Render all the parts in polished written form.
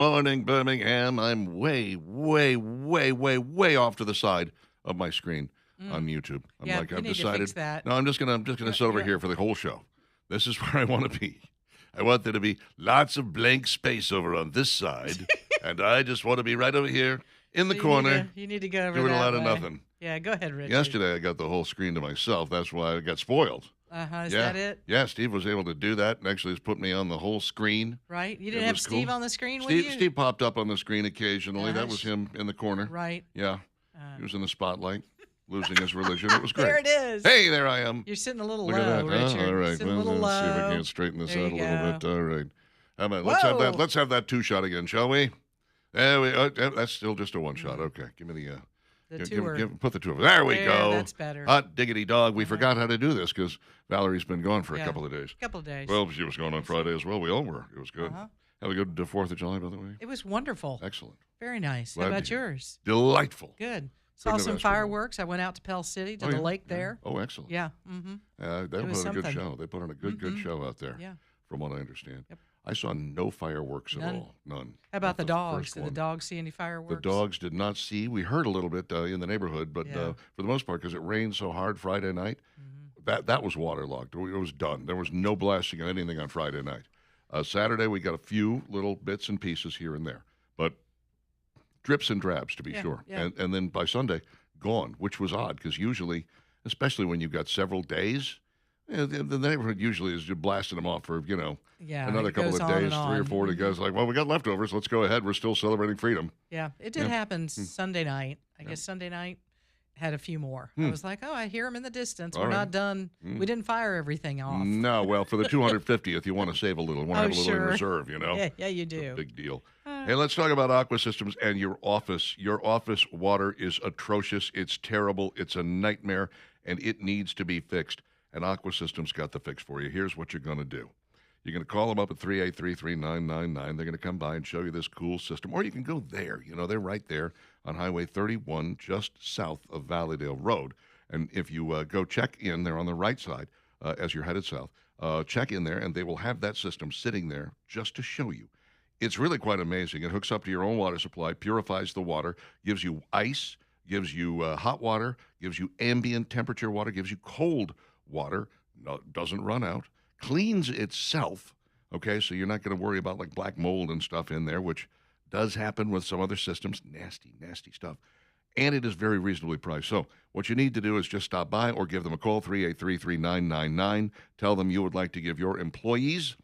Morning, Birmingham. I'm way, way, way, way, way off to the side of my screen on YouTube. Yeah, I've you need to decided. fix that. No, I'm just gonna sit over yeah. here for the whole show. This is where I want to be. I want there to be lots of blank space over on this side, and I just want to be right over here in the corner, You need to go over doing a that lot of way. nothing. Yeah, go ahead, Richard. Yesterday, I got the whole screen to myself. That's why I got spoiled. Is yeah, that it? Yeah, Steve was able to do that and actually has put me on the whole screen. Right? You It didn't have was Steve cool. on the screen with Steve, you? Steve popped up on the screen occasionally. That was Gosh. him in the corner. Right. Yeah. He was in the spotlight, losing his religion. It was great. There it is. Hey, there I am. You're sitting a little Look low, at that. Richard. All right. Sitting Well, a little let's see if I low. can't straighten this There out a you little go. bit. All right. How about let's have that? Whoa. Let's have that 2-shot again, shall we? There we. That's still just a 1-shot. Okay. Give me the. The tour. Put the two of them. There we There, go. that's better. Hot diggity dog. We forgot how to do this because Valerie's been gone for a Yeah. couple of days. Couple of days. Well, she was gone on Friday as well. We all were. It was good. Uh-huh. Have a good 4th of July, by the way. It was wonderful. Excellent. Very nice. Glad How to about hear. yours? Delightful. Good. Couldn't Saw have some asked for more. fireworks. I went out to Pell City to Oh, the yeah, lake yeah. there. Oh, excellent. Yeah. Mm-hmm. They It put was on a good something. show. They put on a good show out there, Yeah. from what I understand. Yep. I saw no fireworks at None? all. None. How about Not the dogs? first Did the one. dogs see any fireworks? The dogs did not see. We heard a little bit in the neighborhood, but Yeah. for the most part, because it rained so hard Friday night, that was waterlogged. It was done. There was no blasting of anything on Friday night. Saturday, we got a few little bits and pieces here and there, but drips and drabs, to be Yeah, sure. yeah. And then by Sunday, gone, which was odd because usually, especially when you've got several days, the neighborhood usually is just blasting them off for, Yeah. another it couple goes of on days, and 3 or on. 4 to go. It's like, well, we got leftovers. Let's go ahead. We're still celebrating freedom. Yeah. It did Yeah. happen Sunday night. I guess Sunday night had a few more. I was like, oh, I hear them in the distance. All We're right. not done. We didn't fire everything off. No, well, for the 250th, you want to save a little. Want to Oh, have a little in sure. reserve, Yeah, you do. Big deal. Hey, let's talk about Aqua Systems and your office. Your office water is atrocious. It's terrible. It's a nightmare, and it needs to be fixed. And Aqua Systems got the fix for you. Here's what you're going to do. You're going to call them up at 383-3999. They're going to come by and show you this cool system. Or you can go there. They're right there on Highway 31, just south of Valleydale Road. And if you go check in, they're on the right side as you're headed south. Check in there, and they will have that system sitting there just to show you. It's really quite amazing. It hooks up to your own water supply, purifies the water, gives you ice, gives you hot water, gives you ambient temperature water, gives you cold water, doesn't run out, cleans itself, okay? So you're not going to worry about like black mold and stuff in there, which does happen with some other systems. Nasty, nasty stuff. And it is very reasonably priced. So what you need to do is just stop by or give them a call, 383-3999. Tell them you would like to give your employees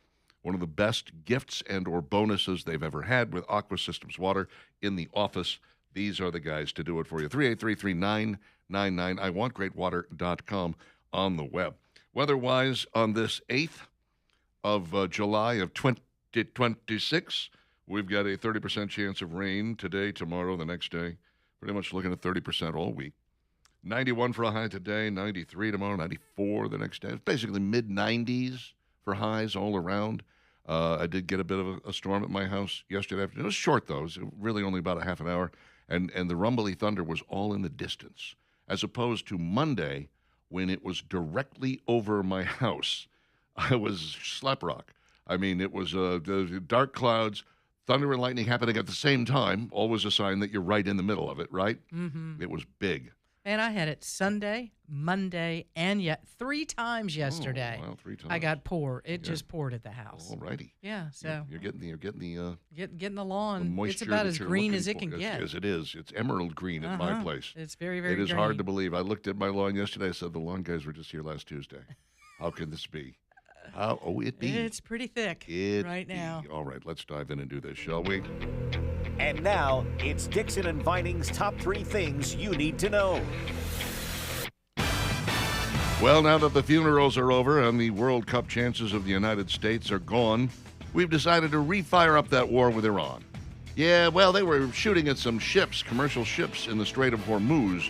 one of the best gifts and or bonuses they've ever had with Aqua Systems Water in the office. These are the guys to do it for you. 383-3999. iwantgreatwater.com on the web. Weather-wise, on this 8th of July of 2026, we've got a 30% chance of rain today, tomorrow, the next day. Pretty much looking at 30% all week. 91 for a high today, 93 tomorrow, 94 the next day. It's basically mid-90s for highs all around. I did get a bit of a storm at my house yesterday afternoon. It was short, though. It was really only about a half an hour. And the rumbly thunder was all in the distance, as opposed to Monday when it was directly over my house. I was slap rock. I mean, it was the dark clouds, thunder and lightning happening at the same time, always a sign that you're right in the middle of it, right? Mm-hmm. It was big. And I had it Sunday, Monday, and yet 3 times yesterday. Oh, wow, 3 times. I got poor. It just poured at the house. All righty. Yeah, so You're getting the getting the lawn. moisture. It's about that as you're green looking as it for. can get. Yes, it is. It's emerald green at my place. It's very, very It is green. hard to believe. I looked at my lawn yesterday. I said, the lawn guys were just here last Tuesday. How can this be? How? Oh, it be. It's pretty thick It right be. now. All right, let's dive in and do this, shall we? And now, it's Dixon and Vining's top 3 things you need to know. Well, now that the funerals are over and the World Cup chances of the United States are gone, we've decided to refire up that war with Iran. Yeah, well, they were shooting at some ships, commercial ships in the Strait of Hormuz,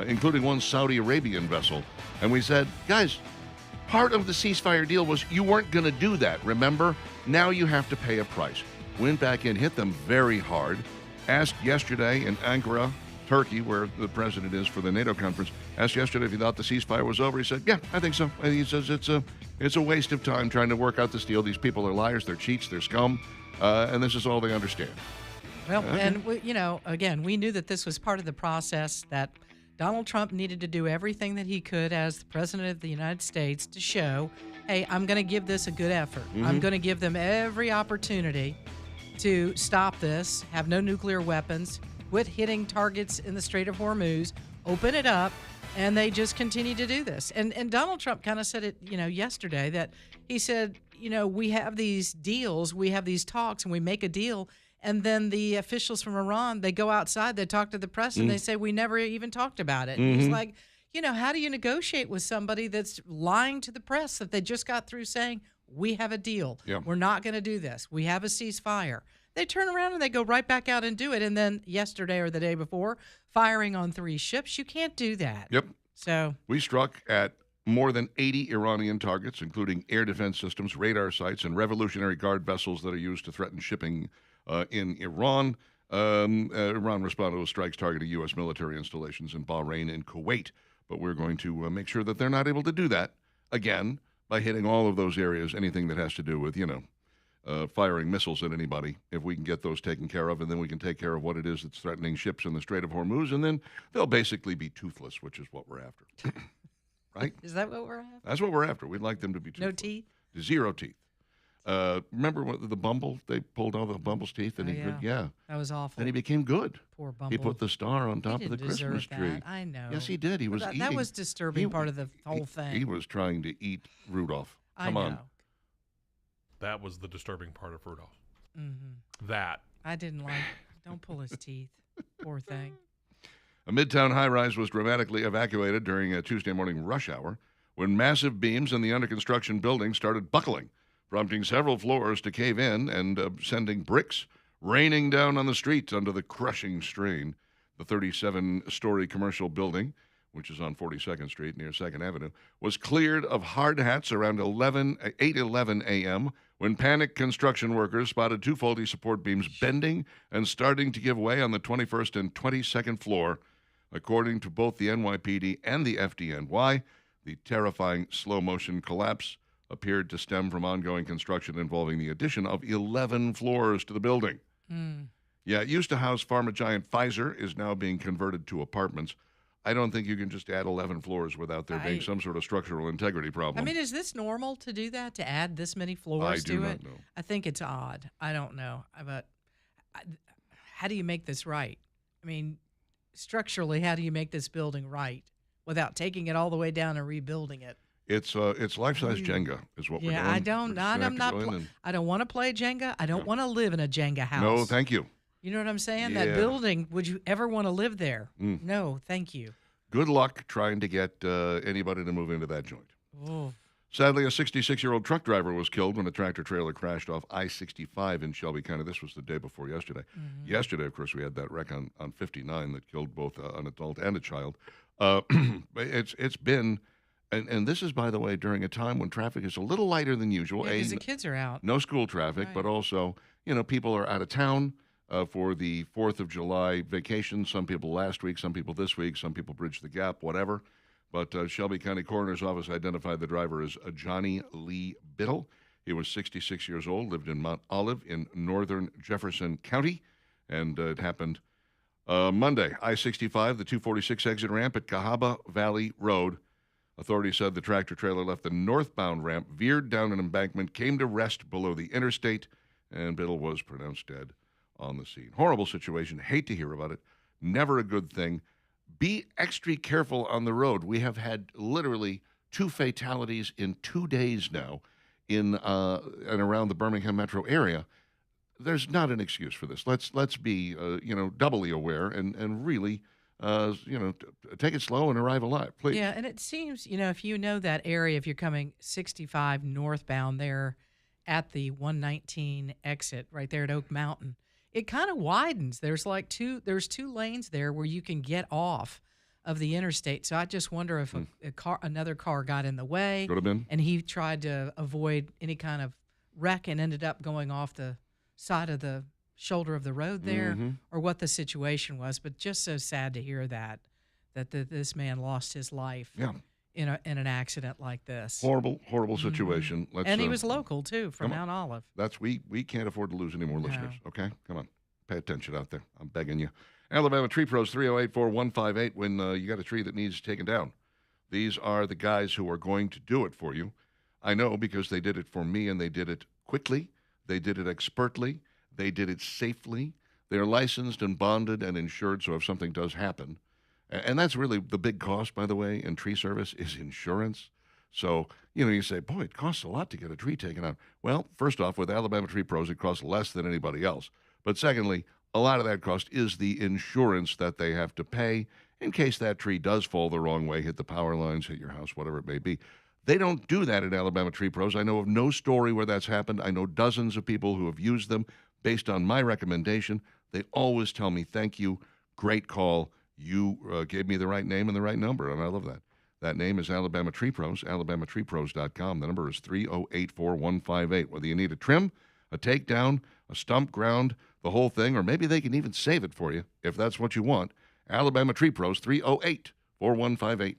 including one Saudi Arabian vessel. And we said, guys, part of the ceasefire deal was you weren't going to do that, remember? Now you have to pay a price. Went back in, hit them very hard, asked yesterday in Ankara, Turkey, where the president is for the NATO conference. Asked yesterday if he thought the ceasefire was over. He said, "Yeah, I think so." And he says it's a waste of time trying to work out this deal. These people are liars, they're cheats, they're scum, and this is all they understand. Well, and again, we knew that this was part of the process, that Donald Trump needed to do everything that he could as the president of the United States to show, hey, I'm going to give this a good effort. I'm going to give them every opportunity to stop this, have no nuclear weapons, quit hitting targets in the Strait of Hormuz, open it up, and they just continue to do this. And Donald Trump kind of said it, yesterday, that he said, we have these deals, we have these talks, and we make a deal, and then the officials from Iran, they go outside, they talk to the press, and they say, we never even talked about it. And he's like, how do you negotiate with somebody that's lying to the press that they just got through saying, we have a deal. Yeah. We're not going to do this. We have a ceasefire. They turn around and they go right back out and do it. And then yesterday or the day before, firing on 3 ships. You can't do that. Yep. So we struck at more than 80 Iranian targets, including air defense systems, radar sites, and Revolutionary Guard vessels that are used to threaten shipping in Iran. Iran responded with strikes targeting U.S. military installations in Bahrain and Kuwait. But we're going to make sure that they're not able to do that again by hitting all of those areas, anything that has to do with, firing missiles at anybody. If we can get those taken care of, and then we can take care of what it is that's threatening ships in the Strait of Hormuz, and then they'll basically be toothless, which is what we're after. Right? is that what we're after? That's what we're after. We'd like them to be toothless. No teeth? 0 teeth. Remember the Bumble? They pulled all the Bumble's teeth, and That was awful. Then he became good. Poor Bumble. He put the star on He top of the didn't Christmas deserve tree. that. I know. Yes, he did. He was eating. That was disturbing part of the whole thing. He was trying to eat Rudolph. I Come know. on. That was the disturbing part of Rudolph. Mm-hmm. That. I didn't like. Don't pull his teeth. Poor thing. A Midtown high-rise was dramatically evacuated during a Tuesday morning rush hour when massive beams in the under-construction building started buckling, prompting several floors to cave in and sending bricks raining down on the street under the crushing strain. The 37-story commercial building, which is on 42nd Street near 2nd Avenue, was cleared of hard hats around 8:11 a.m. when panicked construction workers spotted 2 faulty support beams bending and starting to give way on the 21st and 22nd floor. According to both the NYPD and the FDNY, the terrifying slow-motion collapse appeared to stem from ongoing construction involving the addition of 11 floors to the building. Yeah, it used to house pharma giant Pfizer, is now being converted to apartments. I don't think you can just add 11 floors without there being some sort of structural integrity problem. I mean, is this normal to do that, to add this many floors I to do it? not know. I think it's odd. I don't know. But how do you make this right? I mean, structurally, how do you make this building right without taking it all the way down and rebuilding it? It's life-size Jenga is what we're doing. Yeah, I don't. I'm not. I don't want to play Jenga. I don't want to live in a Jenga house. No, thank you. You know what I'm saying? Yeah. That building. Would you ever want to live there? No, thank you. Good luck trying to get anybody to move into that joint. Oh. Sadly, a 66-year-old truck driver was killed when a tractor-trailer crashed off I-65 in Shelby County. This was the day before yesterday. Yesterday, of course, we had that wreck on 59 that killed both an adult and a child. It's been, and this is, by the way, during a time when traffic is a little lighter than usual. Because the kids are out. No school traffic, Right. but also, people are out of town for the 4th of July vacation. Some people last week, some people this week, some people bridge the gap, whatever. But Shelby County Coroner's Office identified the driver as Johnny Lee Biddle. He was 66 years old, lived in Mount Olive in northern Jefferson County, and it happened Monday. I-65, the 246 exit ramp at Cahaba Valley Road. Authorities said the tractor-trailer left the northbound ramp, veered down an embankment, came to rest below the interstate, and Biddle was pronounced dead on the scene. Horrible situation. Hate to hear about it. Never a good thing. Be extra careful on the road. We have had literally 2 fatalities in 2 days now in and around the Birmingham metro area. There's not an excuse for this. Let's be doubly aware and really take it slow and arrive alive, please. Yeah, and it seems, if you know that area, if you're coming 65 northbound there at the 119 exit right there at Oak Mountain, it kind of widens. There's there's 2 lanes there where you can get off of the interstate. So I just wonder if another car got in the way. Could have been. And he tried to avoid any kind of wreck and ended up going off the side of the shoulder of the road there or what the situation was, but just so sad to hear that this man lost his life Yeah. in an accident like this. Horrible situation. Let's, And he was local too, from come on. Mount Olive. We can't afford to lose any more No. listeners. Okay, come on, pay attention out there. I'm begging you. Alabama Tree Pros 308-4158. When you got a tree that needs taken down, these are the guys who are going to do it for you. I know because they did it for me, and they did it quickly. They did it expertly. They did it safely. They're licensed and bonded and insured, so if something does happen, and that's really the big cost, by the way, in tree service is insurance. So, you say, boy, it costs a lot to get a tree taken out. Well, first off, with Alabama Tree Pros, it costs less than anybody else. But secondly, a lot of that cost is the insurance that they have to pay in case that tree does fall the wrong way, hit the power lines, hit your house, whatever it may be. They don't do that at Alabama Tree Pros. I know of no story where that's happened. I know dozens of people who have used them based on my recommendation. They always tell me, thank you, great call. You gave me the right name and the right number, and I love that. That name is Alabama Tree Pros, alabamatreepros.com. The number is 308-4158. Whether you need a trim, a takedown, a stump ground, the whole thing, or maybe they can even save it for you if that's what you want. Alabama Tree Pros, 308-4158.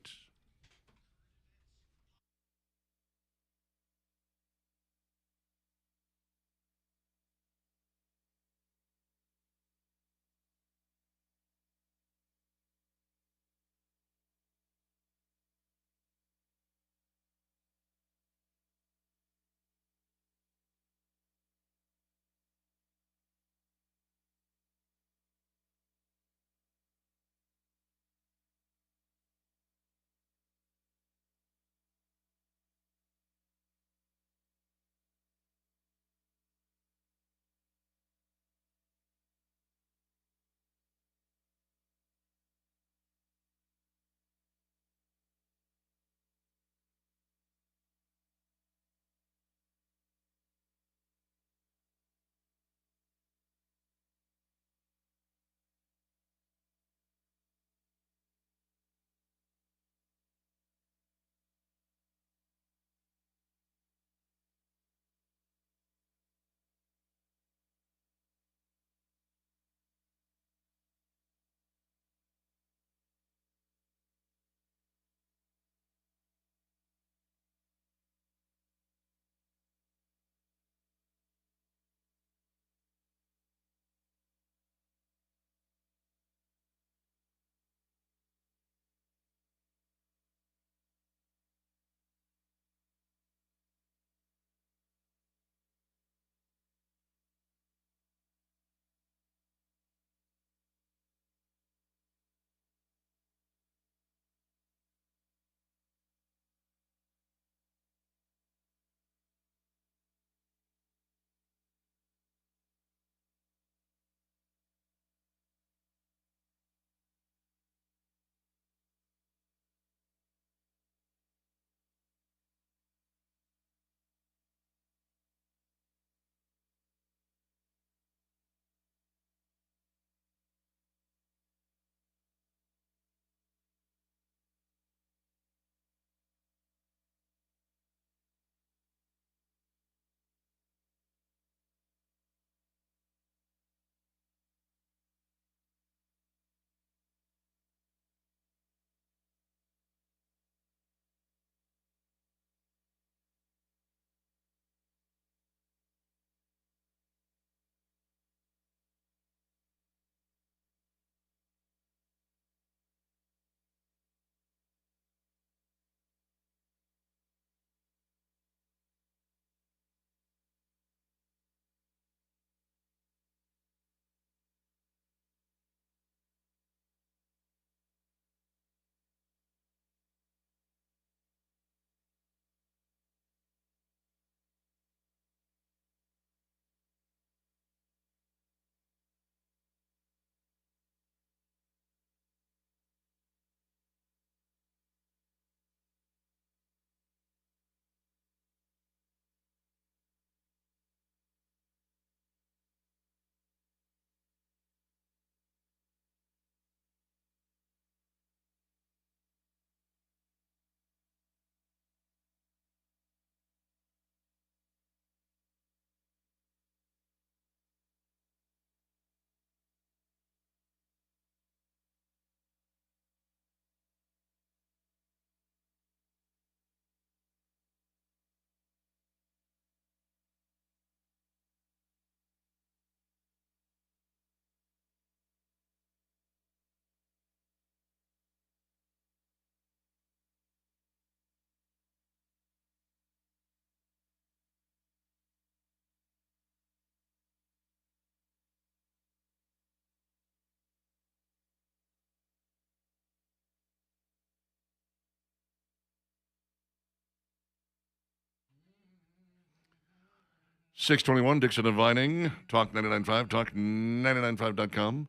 621 Dixon and Vining, Talk 99.5, talk995.com.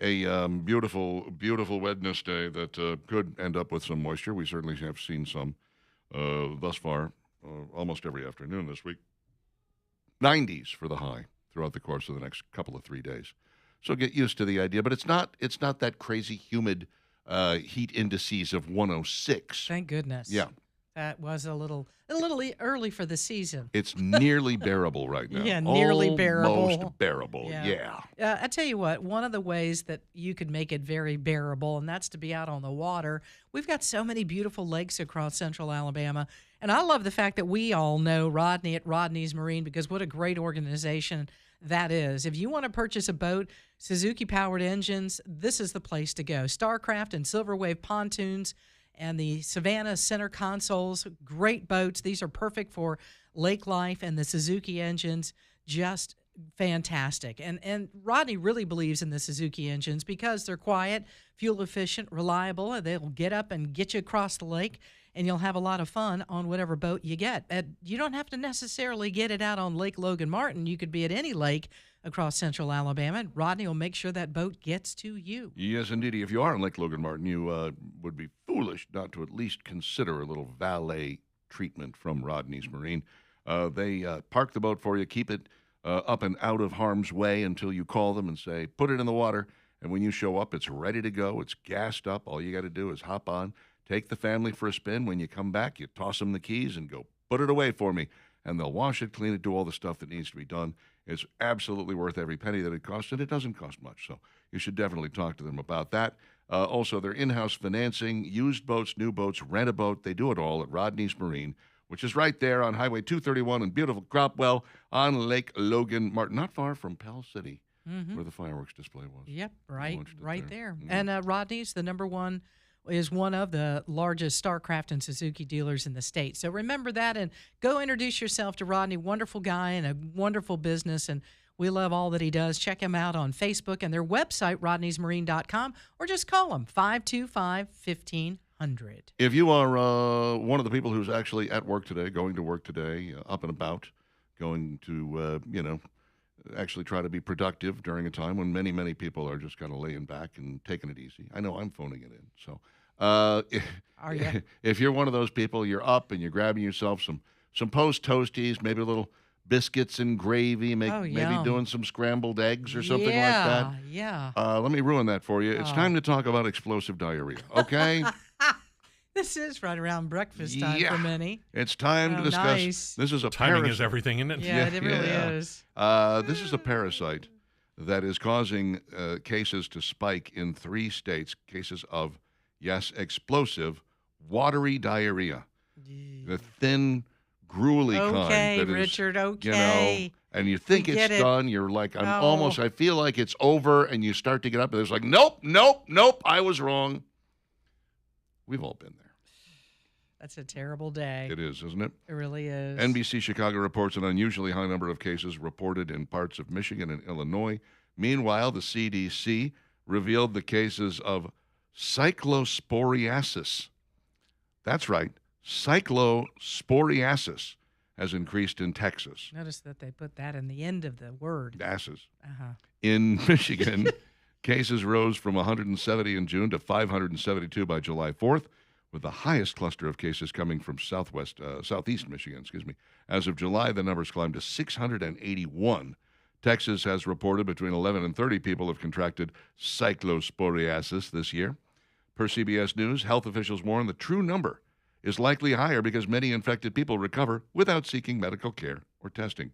A beautiful, beautiful Wednesday that could end up with some moisture. We certainly have seen some thus far, almost every afternoon this week. 90s for the high throughout the course of the next couple of 3 days. So get used to the idea, but it's not that crazy humid heat indices of 106. Thank goodness. Yeah. That was a little early for the season. It's nearly bearable right now. Yeah, nearly bearable. Almost bearable, yeah. I tell you what, one of the ways that you could make it very bearable, and that's to be out on the water. We've got so many beautiful lakes across central Alabama, and I love the fact that we all know Rodney at Rodney's Marine, because what a great organization that is. If you want to purchase a boat, Suzuki-powered engines, this is the place to go. Starcraft and Silver Wave pontoons and the Savannah center consoles, great boats. These are perfect for lake life, and the Suzuki engines, just fantastic. And Rodney really believes in the Suzuki engines because they're quiet, fuel efficient, reliable, and they'll get up and get you across the lake, and you'll have a lot of fun on whatever boat you get. And you don't have to necessarily get it out on Lake Logan Martin. You could be at any lake across central Alabama, and Rodney will make sure that boat gets to you. Yes, indeed. If you are in Lake Logan Martin, you would be foolish not to at least consider a little valet treatment from Rodney's Marine. They park the boat for you, keep it up and out of harm's way until you call them and say, put it in the water. And when you show up, it's ready to go. It's gassed up. All you got to do is hop on, take the family for a spin. When you come back, you toss them the keys and go, put it away for me. And they'll wash it, clean it, do all the stuff that needs to be done. It's absolutely worth every penny that it costs, and it doesn't cost much. So you should definitely talk to them about that. Also, their in-house financing, used boats, new boats, rent a boat. They do it all at Rodney's Marine, which is right there on Highway 231 in beautiful Cropwell on Lake Logan Martin, not far from Pell City, where the fireworks display was. Yep, right there. Mm-hmm. And Rodney's, the number one, is one of the largest Starcraft and Suzuki dealers in the state. So remember that and go introduce yourself to Rodney. Wonderful guy and a wonderful business, and we love all that he does. Check him out on Facebook and their website, rodneysmarine.com, or just call him 525-1500. If you are one of the people who's actually at work today, going to work today, up and about, going to, actually try to be productive during a time when many, many people are just kind of laying back and taking it easy. I know I'm phoning it in. So Are you? if you're one of those people, you're up and you're grabbing yourself some post toasties, maybe a little biscuits and gravy, maybe doing some scrambled eggs or something like that. Yeah. Let me ruin that for you. It's time to talk about explosive diarrhea, okay? This is right around breakfast time for many. It's time to discuss. Nice. This is a Timing parasite. is everything, isn't it? Yeah, it really is. This is a parasite that is causing cases to spike in 3 states, cases of, yes, explosive, watery diarrhea. The thin, gruely kind. Okay, that is, Richard, okay. And you think We it's get it. done. You're like, No. I feel like it's over, and you start to get up, and it's like, nope, I was wrong. We've all been there. That's a terrible day. It is, isn't it? It really is. NBC Chicago reports an unusually high number of cases reported in parts of Michigan and Illinois. Meanwhile, the CDC revealed the cases of cyclosporiasis. That's right. Cyclosporiasis has increased in Texas. Notice that they put that in the end of the word. Asses. Uh-huh. In Michigan, cases rose from 170 in June to 572 by July 4th, with the highest cluster of cases coming from southeast Michigan, As of July, the numbers climbed to 681. Texas has reported between 11 and 30 people have contracted cyclosporiasis this year. Per CBS News, health officials warn the true number is likely higher because many infected people recover without seeking medical care or testing.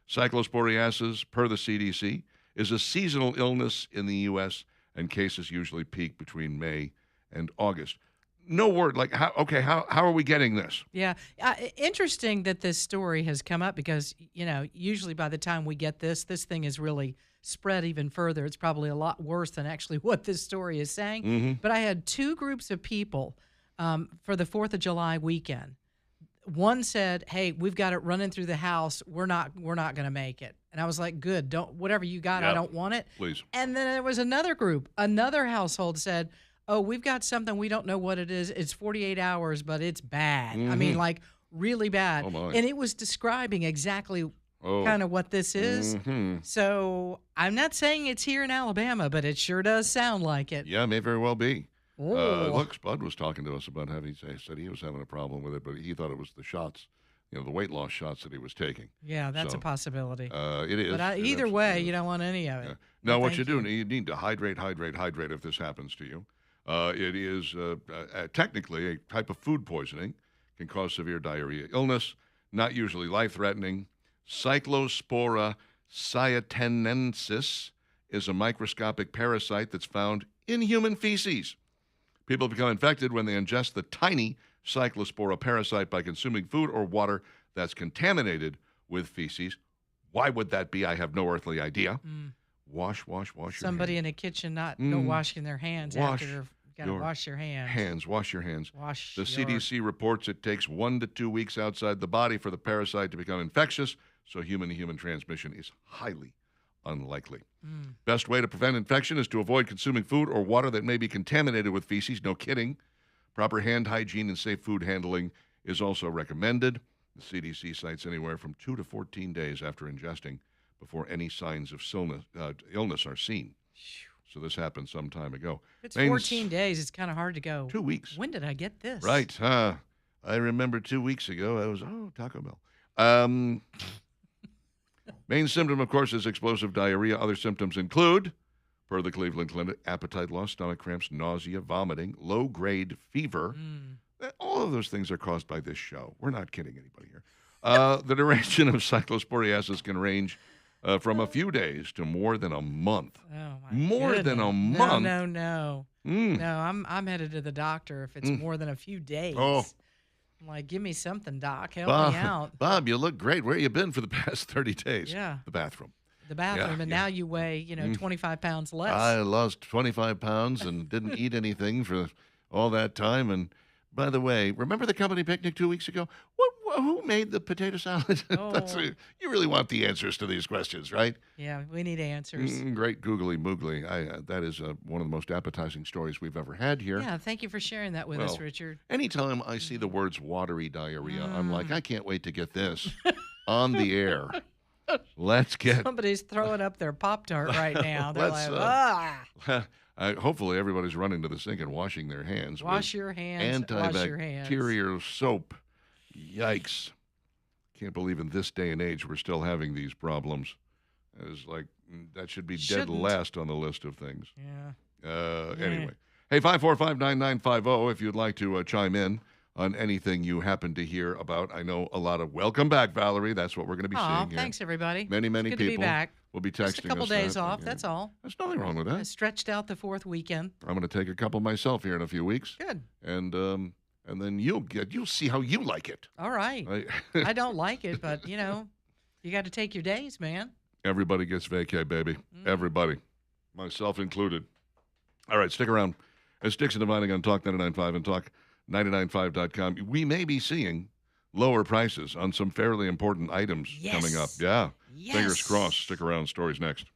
Cyclosporiasis, per the CDC, is a seasonal illness in the U.S., and cases usually peak between May and August. No word, like, how are we getting this? Yeah. Interesting that this story has come up because, usually by the time we get this thing is really spread even further. It's probably a lot worse than actually what this story is saying. Mm-hmm. But I had 2 groups of people for the 4th of July weekend. One said, "Hey, we've got it running through the house. We're not going to make it." And I was like, "Good. Whatever you got, I don't want it." Please. And then there was another group, another household said, "Oh, we've got something, we don't know what it is. It's 48 hours, but it's bad." I mean, like really bad. Oh, my. And it was describing exactly kind of what this is. Mhm. So I'm not saying it's here in Alabama, but it sure does sound like it. Yeah, may very well be. Oh. Look, Spud was talking to us about said he was having a problem with it, but he thought it was the shots, the weight loss shots that he was taking. Yeah, that's So, a possibility. It is. But It either absolutely way, is. you don't want any of it. Yeah. No, Now, what thank you do, you need to hydrate if this happens to you. It is technically a type of food poisoning, can cause severe diarrhea, illness, not usually life-threatening. Cyclospora cyatenensis is a microscopic parasite that's found in human feces. People become infected when they ingest the tiny Cyclospora parasite by consuming food or water that's contaminated with feces. Why would that be? I have no earthly idea. Wash your Somebody in a kitchen not go washing their hands Wash after you've got to wash your hands. Wash your hands. The your- CDC reports it takes 1 to 2 weeks outside the body for the parasite to become infectious, so human-to-human transmission is highly unlikely. Best way to prevent infection is to avoid consuming food or water that may be contaminated with feces. No kidding. Proper hand hygiene and safe food handling is also recommended. The CDC cites anywhere from 2 to 14 days after ingesting before any signs of illness are seen. So this happened some time ago. If it's 14 days, it's kind of hard to go. 2 weeks. When did I get this? Right. I remember 2 weeks ago, I was, Taco Bell. Main symptom, of course, is explosive diarrhea. Other symptoms include, per the Cleveland Clinic, appetite loss, stomach cramps, nausea, vomiting, low-grade fever. All of those things are caused by this show. We're not kidding anybody here. The duration of cyclosporiasis can range from a few days to more than a month. Oh my More than a goodness. month? No. No, I'm headed to the doctor if it's more than a few days. Oh. I'm like, give me something, Doc. Help me out. Bob, you look great. Where you been for the past 30 days? Yeah. The bathroom. The bathroom, and now you weigh, 25 pounds less. I lost 25 pounds and didn't eat anything for all that time. And by the way, remember the company picnic 2 weeks ago? Who made the potato salad? You really want the answers to these questions, right? Yeah, we need answers. Great googly moogly. That is one of the most appetizing stories we've ever had here. Yeah, thank you for sharing that with us, Richard. Anytime I see the words watery diarrhea, I'm like, I can't wait to get this on the air. Let's get. Somebody's throwing up their Pop-Tart right now. They're Let's, like, hopefully everybody's running to the sink and washing their hands. Wash your hands. Wash your hands. Antibacterial soap. Yikes. Can't believe in this day and age we're still having these problems. It's like, that should be dead last on the list of things. Yeah. Anyway. Hey, 545-9950 if you'd like to chime in on anything you happen to hear about. I know a lot of welcome back, Valerie. That's what we're going to be seeing here. Thanks, everybody. Many It's good people to be back. will be texting us. Just a couple days off, that's all. There's nothing wrong with I that. stretched out the fourth weekend. I'm going to take a couple myself here in a few weeks. Good. And then you'll see how you like it. All right. I don't like it, but, you got to take your days, man. Everybody gets vacay, baby. Everybody. Myself included. All right, stick around. It's Dixon Dividing on Talk 99.5 and Talk995.com. We may be seeing lower prices on some fairly important items coming up. Yeah. Yes. Fingers crossed. Stick around. Stories next.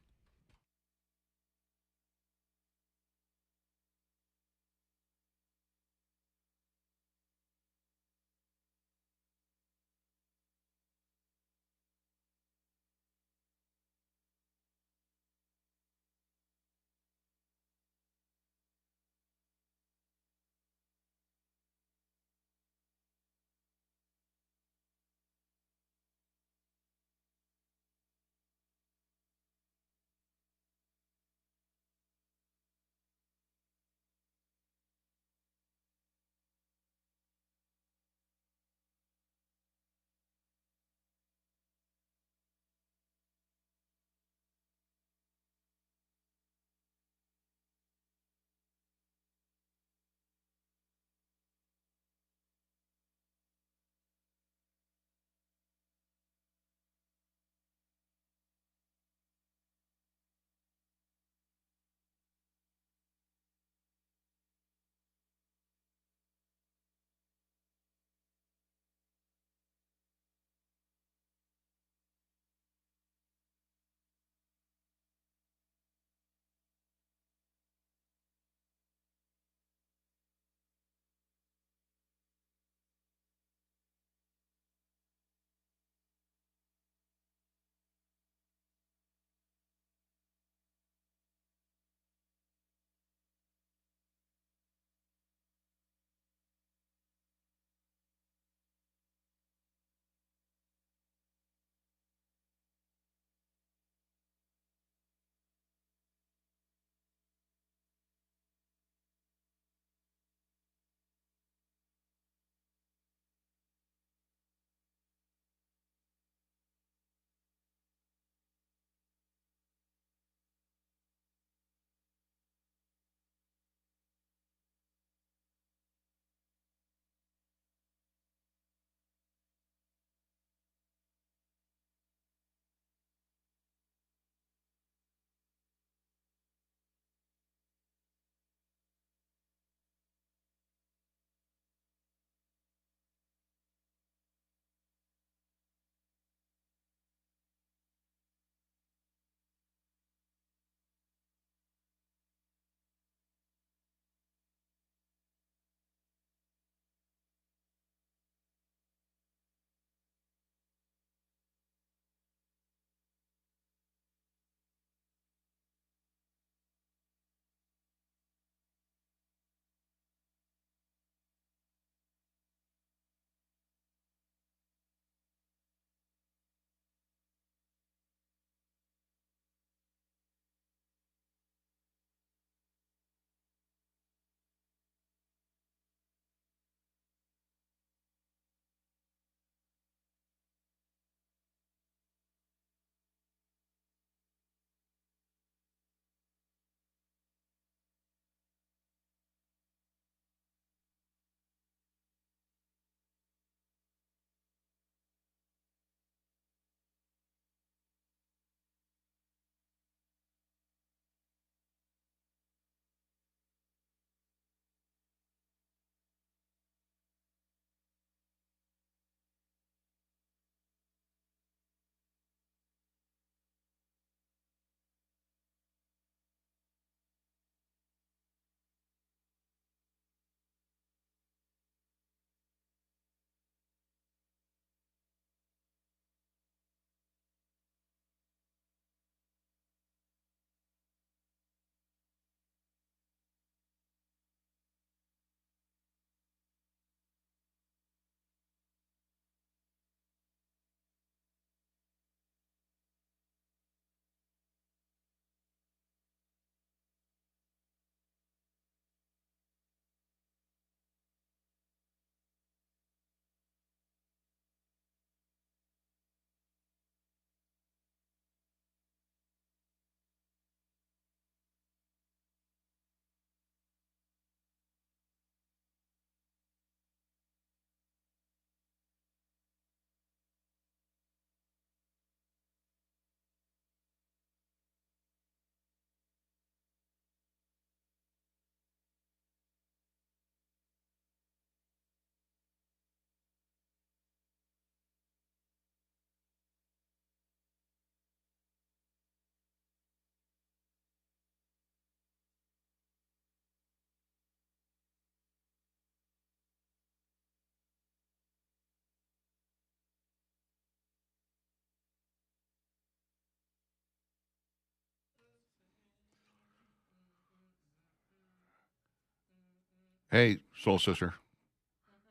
Hey, soul sister.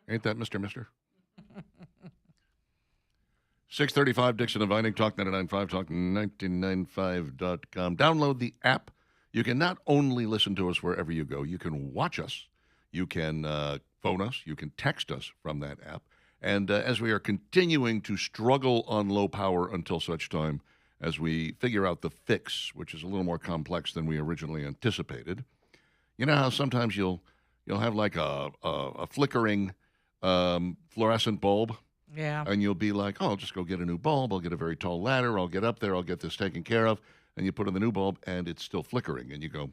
Ain't that Mr. 635 Dixon and Vining, Talk 99.5, Talk995.com. Download the app. You can not only listen to us wherever you go, you can watch us. You can phone us. You can text us from that app. And as we are continuing to struggle on low power until such time as we figure out the fix, which is a little more complex than we originally anticipated, you know how sometimes you'll have like a flickering fluorescent bulb? Yeah. And you'll be like, oh, I'll just go get a new bulb. I'll get a very tall ladder. I'll get up there. I'll get this taken care of. And you put in the new bulb, and it's still flickering. And you go,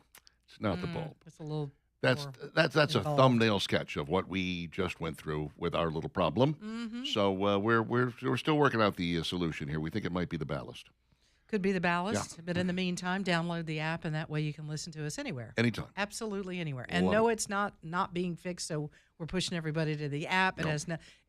it's not the bulb. It's a little. That's a involved. thumbnail sketch of what we just went through with our little problem. Mm-hmm. So we're still working out the solution here. We think it might be the ballast. Could be the ballast, but in the meantime, download the app, and that way you can listen to us anywhere. Anytime. Absolutely anywhere. And Love no, it. it's not being fixed, so we're pushing everybody to the app. No.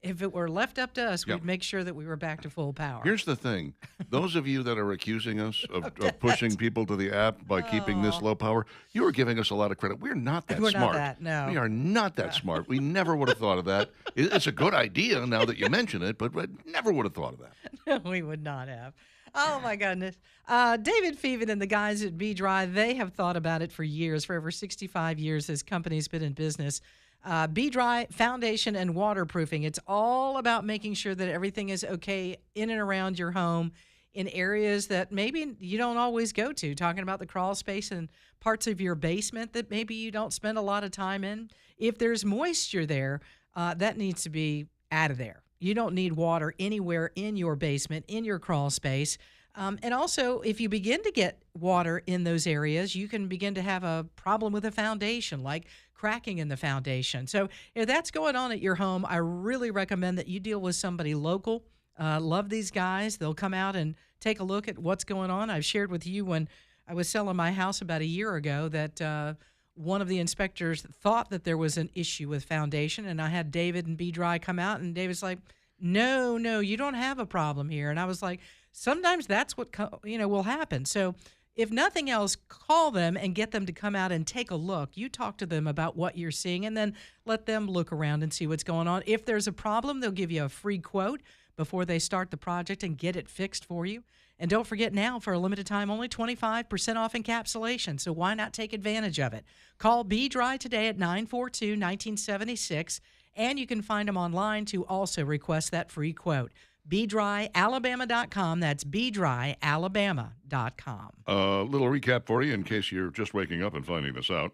If it were left up to us, Yep. we'd make sure that we were back to full power. Here's the thing. Those of you that are accusing us of pushing people to the app by keeping this low power, you are giving us a lot of credit. We're not that We're smart. not that, no. We are not that smart. We never would have thought of that. It's a good idea now that you mention it, but we never would have thought of that. No, we would not have. Oh, my goodness. David Feven and the guys at B-Dry, they have thought about it for years. For over 65 years, this company's been in business. B-Dry Foundation and Waterproofing. It's all about making sure that everything is okay in and around your home in areas that maybe you don't always go to. Talking about the crawl space and parts of your basement that maybe you don't spend a lot of time in. If there's moisture there, that needs to be out of there. You don't need water anywhere in your basement, in your crawl space. And also, if you begin to get water in those areas, you can begin to have a problem with the foundation, like cracking in the foundation. So if that's going on at your home, I really recommend that you deal with somebody local. Love these guys. They'll come out and take a look at what's going on. I've shared with you when I was selling my house about a year ago that one of the inspectors thought that there was an issue with foundation, and I had David and B-Dry come out, and David's like, no, you don't have a problem here. And I was like, sometimes that's what will happen. So if nothing else, call them and get them to come out and take a look. You talk to them about what you're seeing, and then let them look around and see what's going on. If there's a problem, they'll give you a free quote before they start the project and get it fixed for you. And don't forget, now, for a limited time, only 25% off encapsulation. So why not take advantage of it? Call B-Dry today at 942-1976, and you can find them online to also request that free quote. BDryAlabama.com. That's BDryAlabama.com. A little recap for you in case you're just waking up and finding this out.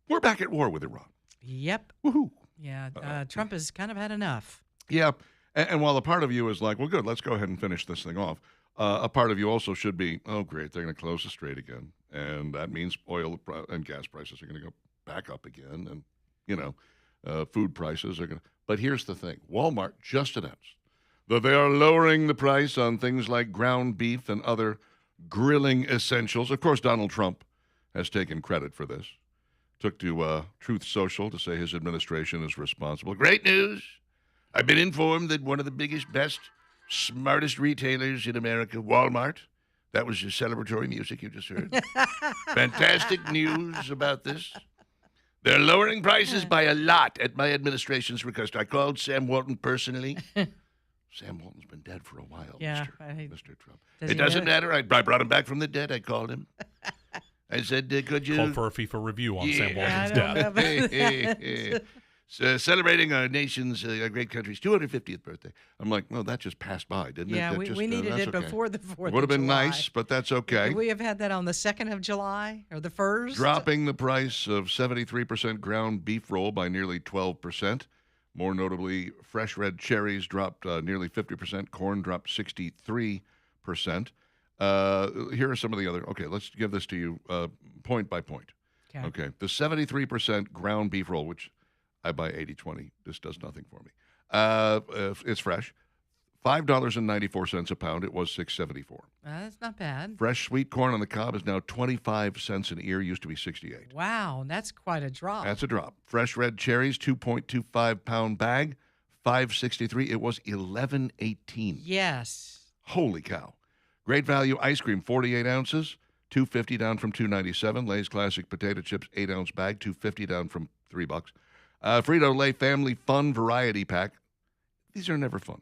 We're back at war with Iran. Yep. Woohoo. Yeah, Trump has kind of had enough. Yeah. And while a part of you is like, well, good, let's go ahead and finish this thing off, a part of you also should be, oh, great, they're going to close the strait again. And that means oil and gas prices are going to go back up again. And, food prices are going to. But here's the thing. Walmart just announced that they are lowering the price on things like ground beef and other grilling essentials. Of course, Donald Trump has taken credit for this. Took to Truth Social to say his administration is responsible. Great news. I've been informed that one of the biggest, best, smartest retailers in America, Walmart, that was your celebratory music you just heard. Fantastic news about this. They're lowering prices by a lot at my administration's request. I called Sam Walton personally. Sam Walton's been dead for a while, Yeah, Mr. Trump. does It he know doesn't it? matter. I brought him back from the dead. I called him. I said, could you... Called for a FIFA review on Sam Walton's I don't death. know. Hey. So celebrating our nation's, our great country's 250th birthday. I'm like, well, that just passed by, didn't it? Yeah, That we just, needed that's it okay. before the 4th It would have been of July. nice, but that's okay. Could we have had that on the 2nd of July or the 1st? Dropping the price of 73% ground beef roll by nearly 12%. More notably, fresh red cherries dropped nearly 50%. Corn dropped 63%. Here are some of the other. Okay, let's give this to you point by point. Okay. The 73% ground beef roll, which I buy 80-20. This does nothing for me. It's fresh. $5.94 a pound. It was $6.74. That's not bad. Fresh sweet corn on the cob is now 25 cents an ear. Used to be 68. Wow, that's quite a drop. That's a drop. Fresh red cherries, 2.25 pound bag, $5.63. It was $11.18. Yes. Holy cow. Great value ice cream, 48 ounces, $2.50 down from $2.97. Lay's Classic potato chips, 8-ounce bag, $2.50 down from $3. Frito-Lay Family Fun Variety Pack. These are never fun.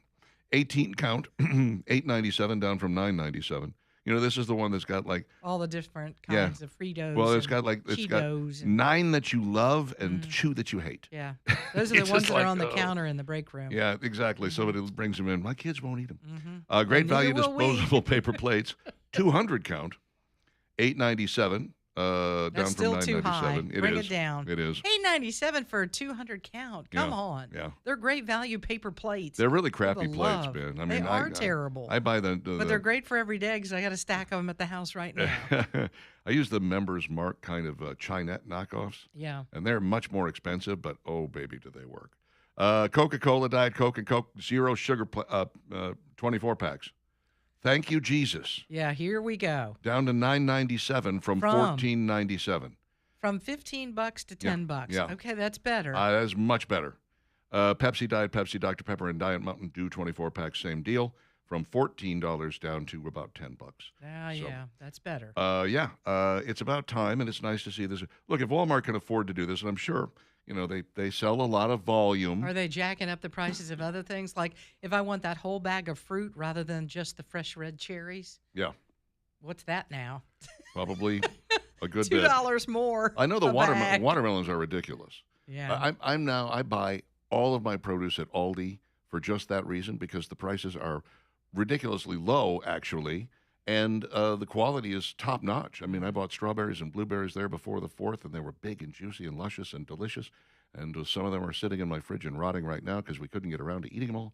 18 count, $8.97 down from $9.97. You know, this is the one that's got like all the different kinds of Fritos. well, it's and got like it's got Cheetos and 9 that you love and 2 that you hate. yeah, those are It's the ones just that like, are on the oh. counter in the break room. Yeah, exactly. Somebody brings them in. My kids won't eat them. Mm-hmm. Great And value neither will we. disposable paper plates, 200 count, $8.97 down That's from still too high. $9.97. Bring is. it down. It is. $8.97 for a 200 count. Come Yeah, on. yeah. They're great value paper plates. They're really For the crappy plates, love. man. I They mean, are terrible. I buy the But they're great for every day because I got a stack of them at the house right now. I use the Members Mark kind of Chinette knockoffs. Yeah. And they're much more expensive, but oh, baby, do they work. Coca-Cola Diet Coke and Coke Zero Sugar 24 packs. Thank you, Jesus. Yeah, here we go. Down to $9.97 from $14.97. From $15 to $10. yeah. Okay, that's better. That's much better. Pepsi, Diet Pepsi, Dr. Pepper, and Diet Mountain Dew 24 packs, same deal. From $14 down to about $10. Yeah, that's better. It's about time, and it's nice to see this. Look, if Walmart can afford to do this, and I'm sure, you know, they sell a lot of volume. Are they jacking up the prices of other things? Like if I want that whole bag of fruit rather than just the fresh red cherries, Yeah, what's that now? probably a good bit. $2 more. I know the a bag. watermelons are ridiculous. Yeah. I buy all of my produce at Aldi for just that reason, because the prices are ridiculously low, actually, and the quality is top notch. I mean, I bought strawberries and blueberries there before the 4th, and they were big and juicy and luscious and delicious. And some of them are sitting in my fridge and rotting right now because we couldn't get around to eating them all.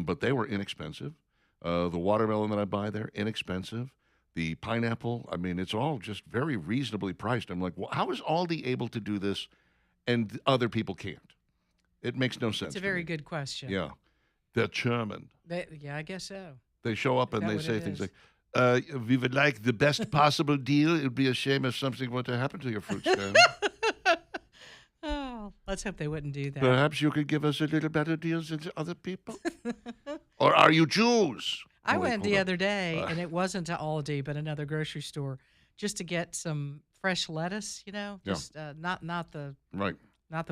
But they were inexpensive. The watermelon that I buy there, inexpensive. The pineapple, I mean, it's all just very reasonably priced. I'm like, well, how is Aldi able to do this and other people can't? It makes no sense. It's a to very me. good question. Yeah. They're German. Yeah, I guess so. They show up Is and that they what say it things is? like, we would like the best possible deal. It would be a shame if something were to happen to your fruit stand. Oh, let's hope they wouldn't do that. Perhaps you could give us a little better deals than other people? Or are you Jews? I Oh, wait, went hold the on. other day, and it wasn't to Aldi, but another grocery store, just to get some fresh lettuce. You know, Yeah. just not the Right.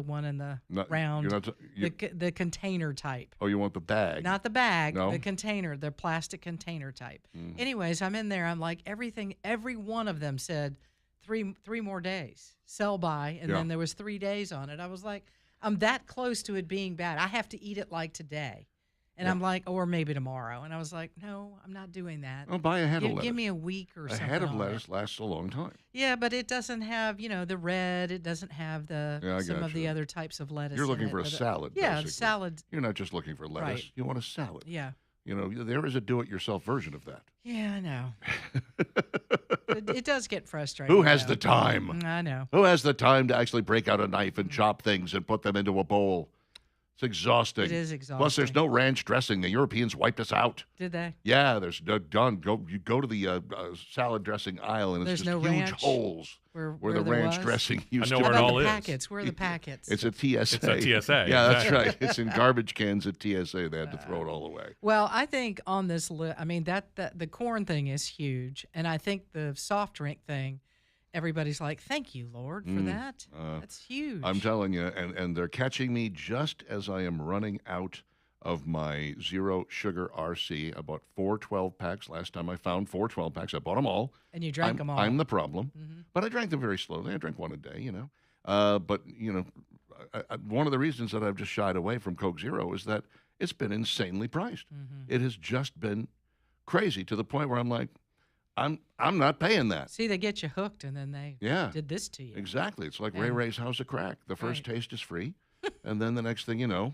one in the Not, round, You're not, the container type. you want the bag. Not the bag, No? the container, the plastic container type. Mm. Anyways, I'm in there. I'm like, every one of them said three more days, sell by, and Yeah. then there was 3 days on it. I was like, I'm that close to it being bad. I have to eat it like today. And Yeah. I'm like, or maybe tomorrow. And I was like, no, I'm not doing that. Oh, buy a head of Give, lettuce. give me a week or a something. head of on lettuce it. lasts a long time. Yeah, but it doesn't have, the red. It doesn't have Yeah, I some of the gotcha. other types of lettuce. You're in looking it, for a or the- salad. Yeah, basically. the salad. You're not just looking for lettuce. Right. You want a salad. Yeah. You know, there is a do-it-yourself version of that. Yeah, I know. it does get frustrating. Who has though. the time? I know. Who has the time to actually break out a knife and chop things and put them into a bowl? It's exhausting. It is exhausting. Plus, there's no ranch dressing. The Europeans wiped us out. Did they? Yeah, there's done. You go to the salad dressing aisle, and it's There's just no huge ranch? where the there ranch was? dressing used know to where How it be. about all the is. packets? Where are the packets? It's a TSA. It's a TSA. Yeah, that's exactly. right. It's in garbage cans at TSA. They had to throw it all away. Well, I think on this list, I mean that the corn thing is huge, and I think the soft drink thing, everybody's like, "Thank you, Lord, for that. That's huge." I'm telling you, and they're catching me just as I am running out of my zero sugar RC. I bought 4 12-packs last time I found 4 12-packs. I bought them all. and you drank them all. I'm the problem. Mhm. But I drank them very slowly. I drank one a day, But, one of the reasons that I've just shied away from Coke Zero is that it's been insanely priced. Mhm. It has just been crazy to the point where I'm like, I'm not paying that. See, they get you hooked, and then they Yeah, did this to you. exactly. It's like Ray And- Ray's House of Crack. The first Right. taste is free, and then the next thing you know,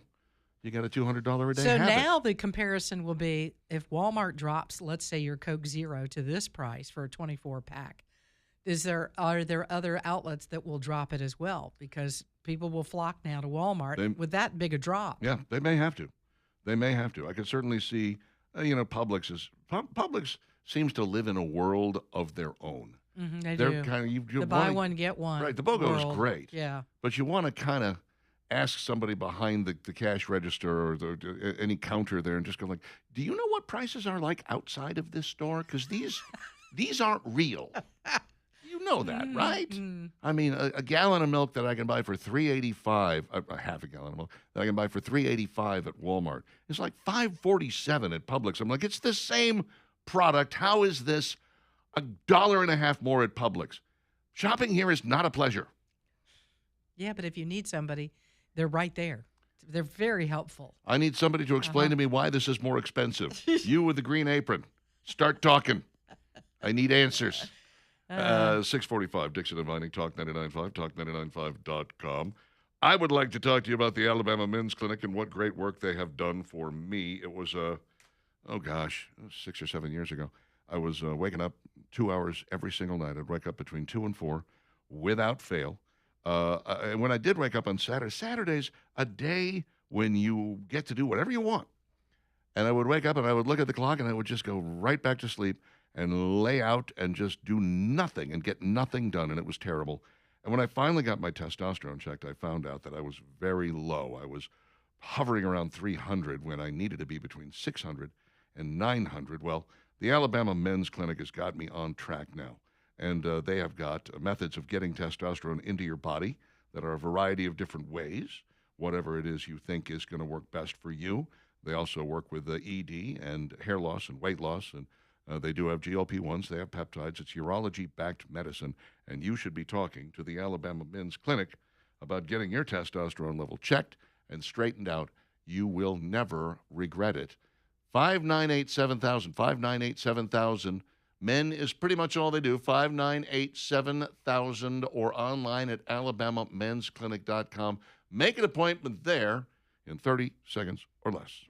you got a $200 a day So habit. now the comparison will be if Walmart drops, let's say your Coke Zero to this price for a 24-pack. Are there other outlets that will drop it as well? Because people will flock now to Walmart with that big a drop. Yeah, they may have to. They may have to. I could certainly see, Publix Publix seems to live in a world of their own. They They're do. kind of you The buy wanna- one get one. Right, the BOGO is world. great. Yeah. But you want to kind of ask somebody behind the cash register or any counter there and just go like, do you know what prices are like outside of this store? Because these aren't real. You know that, right? Mm. I mean, a gallon of milk that I can buy for $3.85, a half a gallon of milk that I can buy for $3.85 at Walmart is like $5.47 at Publix. I'm like, it's the same product. How is this $1.50 more at Publix? Shopping here is not a pleasure. Yeah, but if you need somebody, they're right there. They're very helpful. I need somebody to explain to me why this is more expensive. You with the green apron, start talking. I need answers. 645, Dixon and Vining, Talk 99.5, talk995.com. I would like to talk to you about the Alabama Men's Clinic and what great work they have done for me. It was, 6 or 7 years ago. I was waking up 2 hours every single night. I'd wake up between 2 and 4 without fail. And when I did wake up on Saturday's a day when you get to do whatever you want. And I would wake up and I would look at the clock and I would just go right back to sleep and lay out and just do nothing and get nothing done. And it was terrible. And when I finally got my testosterone checked, I found out that I was very low. I was hovering around 300 when I needed to be between 600 and 900. Well, the Alabama Men's Clinic has got me on track now. And they have got methods of getting testosterone into your body that are a variety of different ways, whatever it is you think is going to work best for you. They also work with ED and hair loss and weight loss, and they do have GLP-1s. They have peptides. It's urology-backed medicine, and you should be talking to the Alabama Men's Clinic about getting your testosterone level checked and straightened out. You will never regret it. 598-7000, 598-7000. Men is pretty much all they do, 598-7000, or online at alabamamensclinic.com. Make an appointment there in 30 seconds or less.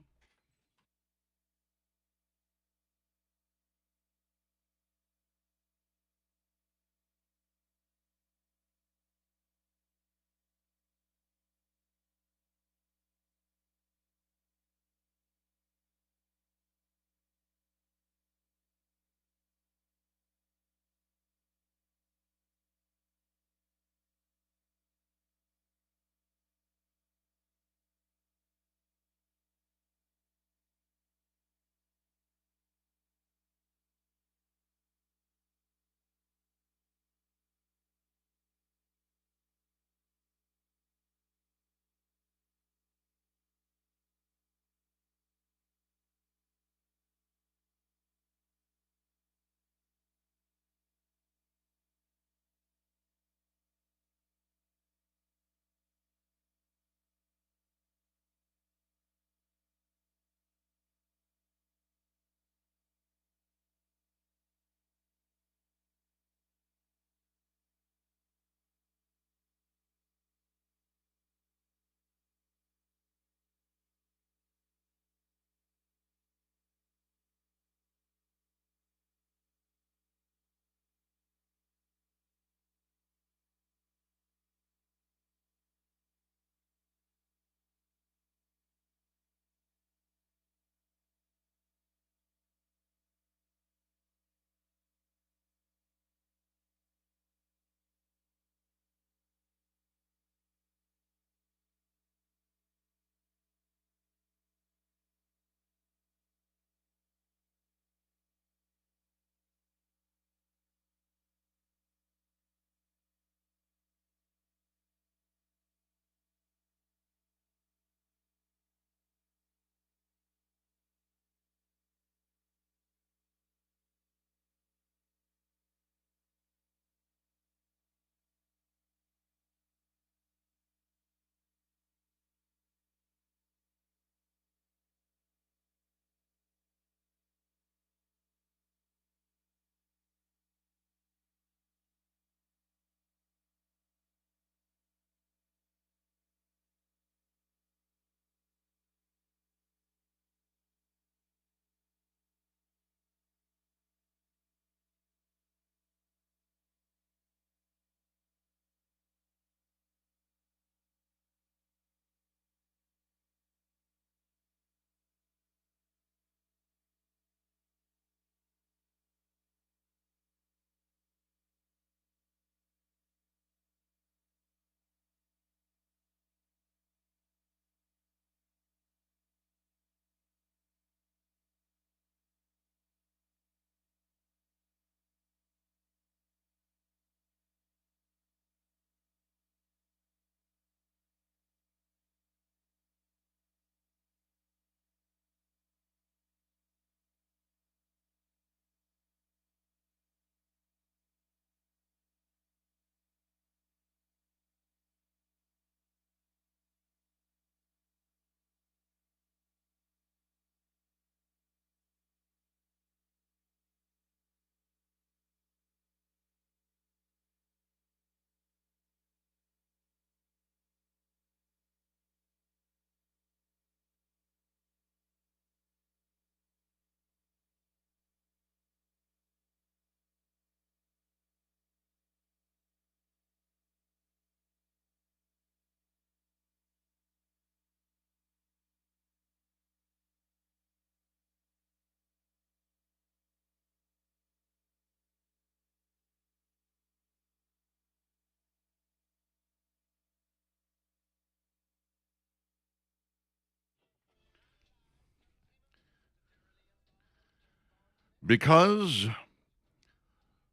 Because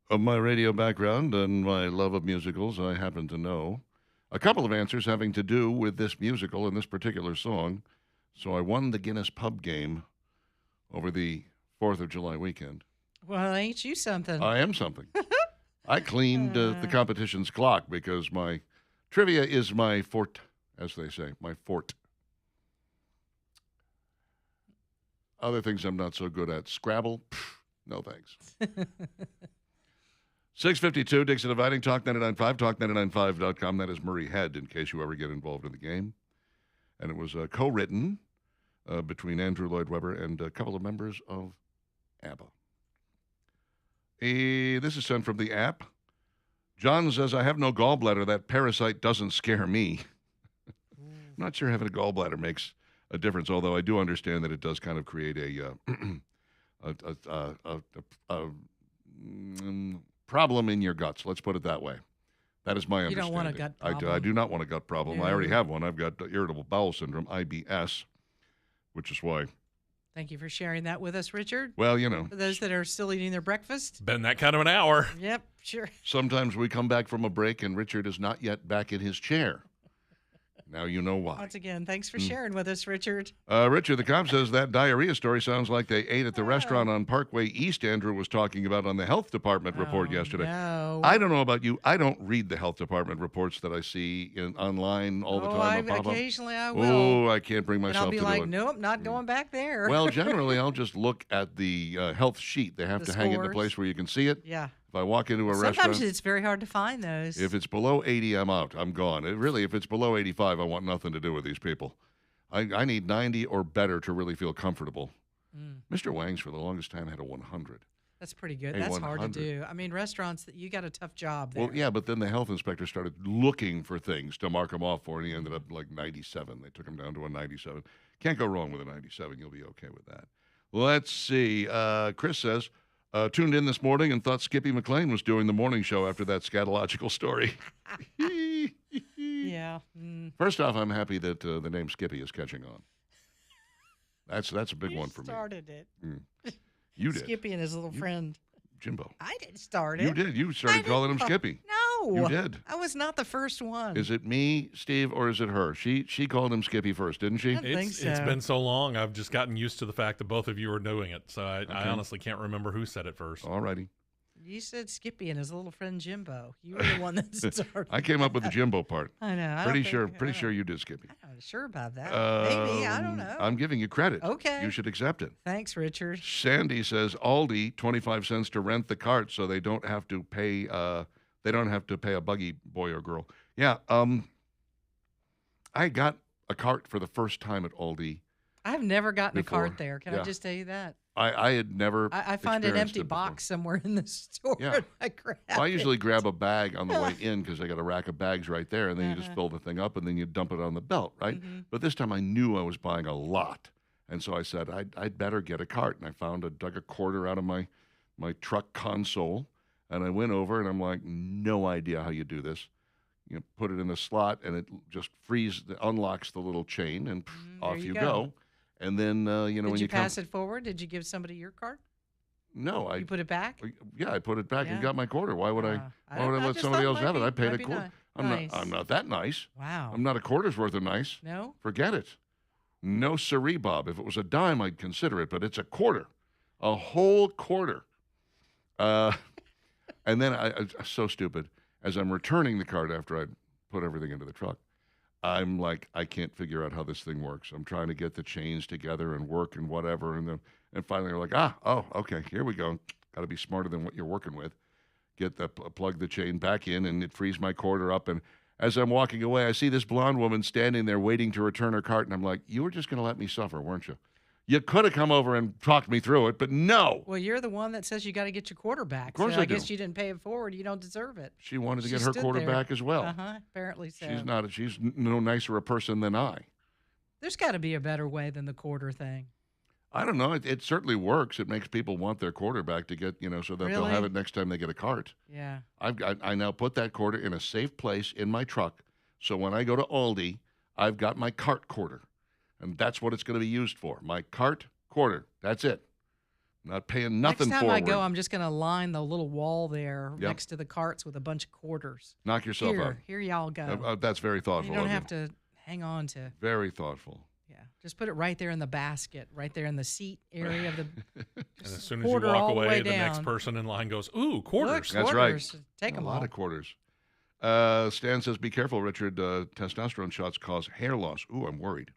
of my radio background and my love of musicals, I happen to know a couple of answers having to do with this musical and this particular song. So I won the Guinness Pub game over the 4th of July weekend. Well, ain't you something? I am something. I cleaned the competition's clock because my trivia is my fort, as they say, my fort. Other things I'm not so good at. Scrabble, no thanks. 6:52, Dixon Inviting, Talk 99.5, talk995.com. That is Murray Head, in case you ever get involved in the game. And it was co-written between Andrew Lloyd Webber and a couple of members of ABBA. This is sent from the app. John says, I have no gallbladder. That parasite doesn't scare me. I'm not sure having a gallbladder makes a difference, although I do understand that it does kind of create a problem in your guts. Let's put it that way. That is my You understanding. don't want a gut problem. I do not want a gut problem. I already have one. I've got irritable bowel syndrome, IBS, which is why. Thank you for sharing that with us, Richard. Well, you know. For those that are still eating their breakfast. Been that kind of an hour. Yep, sure. Sometimes we come back from a break and Richard is not yet back in his chair. Now you know why. Once again, thanks for sharing with us, Richard. Richard, the cop says that diarrhea story sounds like they ate at the restaurant on Parkway East Andrew was talking about on the health department report yesterday. No. I don't know about you. I don't read the health department reports that I see online all the time. Occasionally I will. Oh, I can't bring And myself I'll be to like, do it. nope, not going back there. Well, generally, I'll just look at the health sheet. They have The to hang it in a scores. place where you can see it. Yeah. If I walk into a Sometimes restaurant, it's very hard to find those. if it's below 80, I'm out. I'm gone. If it's below 85, I want nothing to do with these people. I need 90 or better to really feel comfortable. Mr. Wang's, for the longest time, had a 100. That's pretty good. A That's hard to 100. do. I mean, restaurants, you got a tough job there. Well, yeah, but then the health inspector started looking for things to mark him off for, and he ended up like 97. They took him down to a 97. Can't go wrong with a 97. You'll be okay with that. Let's see. Chris says, tuned in this morning and thought Skippy McLean was doing the morning show after that scatological story. Yeah. First off, I'm happy that the name Skippy is catching on. That's a big one for me. Started it. You did. Skippy and his little friend. Jimbo. I didn't start it. You did. You started calling him Skippy. No. You did. I was not the first one. Is it me, Steve, or is it her? She called him Skippy first, didn't she? I think so. It's been so long. I've just gotten used to the fact that both of you are doing it. So I honestly can't remember who said it first. All righty. You said Skippy and his little friend Jimbo. You were the one that started. I came up with the Jimbo part. I know. Pretty sure you did, Skippy. I'm not sure about that. Maybe. I don't know. I'm giving you credit. Okay. You should accept it. Thanks, Richard. Sandy says Aldi 25 cents to rent the cart, so they don't have to pay. They don't have to pay a buggy boy or girl. Yeah. I got a cart for the first time at Aldi. I've never gotten Before. a cart there. Can I just tell you that? I had never. I find an experienced empty it before. box somewhere in the store. Yeah. And I grab Well, I usually it. grab a bag on the way in because I got a rack of bags right there, and then you just fill the thing up, and then you dump it on the belt, right? But this time I knew I was buying a lot, and so I said I'd better get a cart, and I dug a quarter out of my truck console, and I went over, and I'm like, no idea how you do this. You put it in the slot, and it just unlocks the little chain, and off there you you go. go. And then Did when you come, pass it forward? Did you give somebody your cart? no, You put it back? Yeah, I put it back and Yeah. got my quarter. Why would I I let just somebody thought else have it? might I be- paid might a be quarter. nice. I'm not that nice. Wow. I'm not a quarter's worth of nice. No? Forget it. No siree, Bob. If it was a dime, I'd consider it, but it's a quarter. A whole quarter. And then I so stupid. As I'm returning the cart after I put everything into the truck, I'm like, I can't figure out how this thing works. I'm trying to get the chains together and work and whatever. And finally they're like, okay, here we go. Got to be smarter than what you're working with. Plug the chain back in, and it frees my quarter up. And as I'm walking away, I see this blonde woman standing there waiting to return her cart. And I'm like, you were just going to let me suffer, weren't you? You could have come over and talked me through it, but no. Well, you're the one that says you got to get your quarter back. Of course so I I guess do. you didn't pay it forward. You don't deserve it. She wanted to She get her stood quarter there. back as well. Apparently so. She's no nicer a person than I. There's got to be a better way than the quarter thing. I don't know. It certainly works. It makes people want their quarter back to get, so that they'll have Really? it next time they get a cart. Yeah. I now put that quarter in a safe place in my truck. So when I go to Aldi, I've got my cart quarter. And that's what it's going to be used for. My cart quarter. That's it. Not paying nothing Next time forward. I go, I'm just going to line the little wall there Yep. next to the carts with a bunch of quarters. Knock yourself Here, out. here y'all go. That's very thoughtful. You don't of have to hang on to. Very thoughtful. Yeah, just put it right there in the basket, right there in the seat area of the. And as soon as you quarter walk all the way away, the next down. person in line goes, "Ooh, quarters!" Look, That's right. quarters. Take A them lot all. of quarters. Stan says, be careful, Richard. Testosterone shots cause hair loss. Ooh, I'm worried.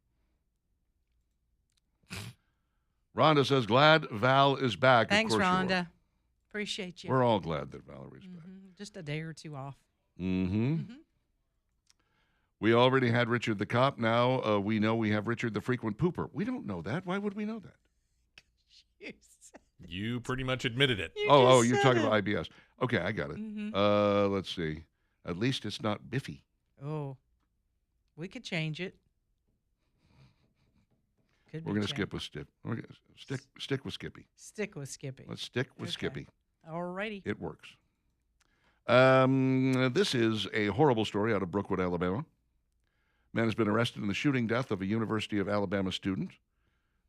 Rhonda says, glad Val is back. Thanks, of course Rhonda. Appreciate You you. are. We're all glad that Valerie's back. Just a day or two off. Mm-hmm. We already had Richard the cop. Now we know we have Richard the frequent pooper. We don't know that. Why would we know that? You pretty much admitted it. Oh, just you're said talking it. about IBS. Okay, I got it. Mhm. Let's see. At least it's not Biffy. Oh, we could change it. Could We're be going to changed. skip with Stick. We're gonna stick with Skippy. Stick with Skippy. Let's stick with Okay. Skippy. Alrighty. It works. This is a horrible story out of Brookwood, Alabama. Man has been arrested in the shooting death of a University of Alabama student,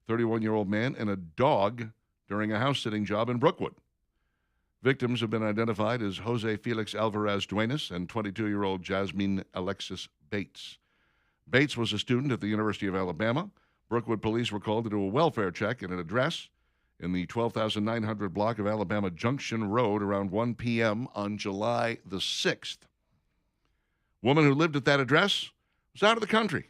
31-year-old man, and a dog during a house-sitting job in Brookwood. Victims have been identified as Jose Felix Alvarez Duenas and 22-year-old Jasmine Alexis Bates. Bates was a student at the University of Alabama. Brookwood police were called to do a welfare check at an address in the 12,900 block of Alabama Junction Road around 1 p.m. on July the 6th. Woman who lived at that address was out of the country.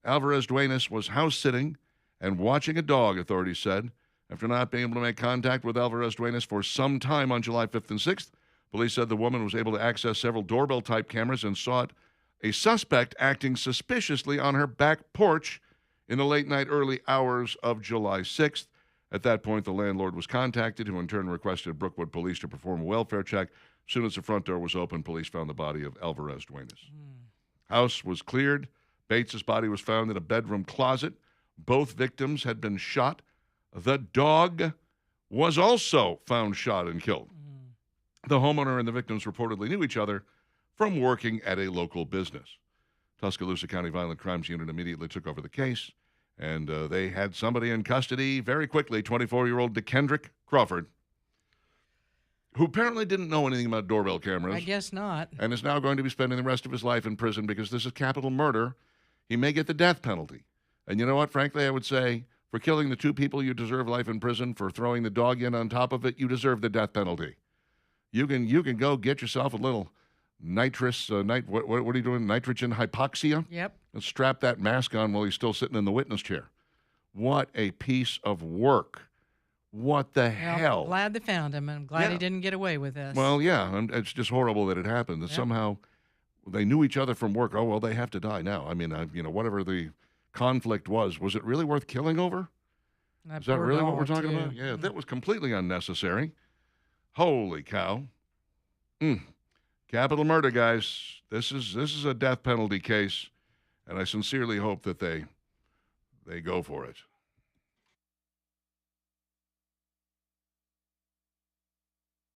Alvarez Duenas was house-sitting and watching a dog, authorities said. After not being able to make contact with Alvarez Duenas for some time on July 5th and 6th, police said the woman was able to access several doorbell-type cameras and saw a suspect acting suspiciously on her back porch in the late-night early hours of July 6th. At that point, the landlord was contacted, who in turn requested Brookwood police to perform a welfare check. As soon as the front door was open, police found the body of Alvarez Duenas. House was cleared. Bates's body was found in a bedroom closet. Both victims had been shot. The dog was also found shot and killed. The homeowner and the victims reportedly knew each other from working at a local business. Tuscaloosa County Violent Crimes Unit immediately took over the case, and they had somebody in custody very quickly, 24-year-old DeKendrick Crawford, who apparently didn't know anything about doorbell cameras I guess not. and is now going to be spending the rest of his life in prison because this is capital murder. He may get the death penalty. And you know what? Frankly, I would say for killing the two people, you deserve life in prison. For throwing the dog in on top of it, you deserve the death penalty. You can go get yourself a little what are you doing? Nitrogen hypoxia? Yep. And strap that mask on while he's still sitting in the witness chair. What a piece of work. What the Well, hell? glad they found him, and I'm glad Yeah. he didn't get away with this. Well, yeah, and it's just horrible that it happened. That Yep. somehow they knew each other from work. Oh, well, they have to die now. I mean, whatever the conflict was it really worth killing over? Is that poor really what we're dog, talking too. about? Yeah, that was completely unnecessary. Holy cow. Capital murder, guys. This is a death penalty case, and I sincerely hope that they go for it.